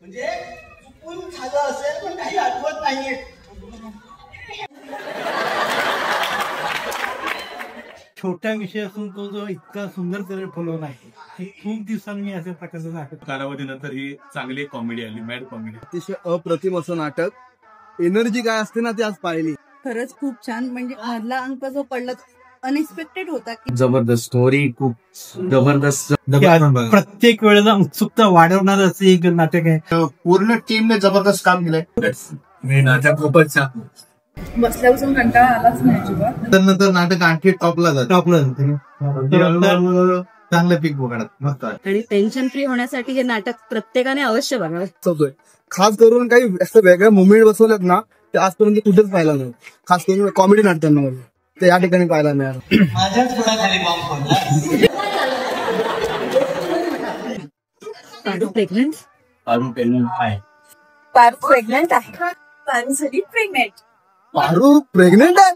म्हणजे चुकून झालं असेल पण काही आठवत नाहीये. छोट्या विषय असून तो जो इतका सुंदर त्याने फुलवला आहे, हे खूप दिवसांनी मी अशा प्रकारचं नाटक कालावधीनंतर ही चांगली कॉमेडी आली, मॅड कॉमेडी. अतिशय अप्रतिम असं नाटक. एनर्जी काय असते ना ती आज पाहिली. खरंच खूप छान. म्हणजे मधला अंक जो पडला अनएक्सपेक्टेड होता की जबरदस्त स्टोरी, खूप जबरदस्त. प्रत्येक वेळेला उत्सुकता वाढवणार असं एक नाटक आहे. पूर्ण टीमने जबरदस्त काम केलंय. नाटक खूपच छान. बसल्यापासून कंटाळा आलाच नाही अजिबात. नंतर नाटक आणखी टॉपला चांगलं पीक बघणार मस्त. आणि टेन्शन फ्री होण्यासाठी हे नाटक प्रत्येकाने अवश्य बघावं. खास करून काही असं वेगळ्या मुवमेंट बसवल्यात ना ते आजपर्यंत कुठेच पाहिला नाही. खास करून कॉमेडी नाटकांमध्ये ते या ठिकाणी पाहायला मिळालं. माझ्याच पुढाखाली बॉम्ब पडला. पारू प्रेग्नंट आहे. पारू प्रेग्नंट आहे. पारूसाठी प्रेग्नंट. पारू प्रेग्नेंट आहे.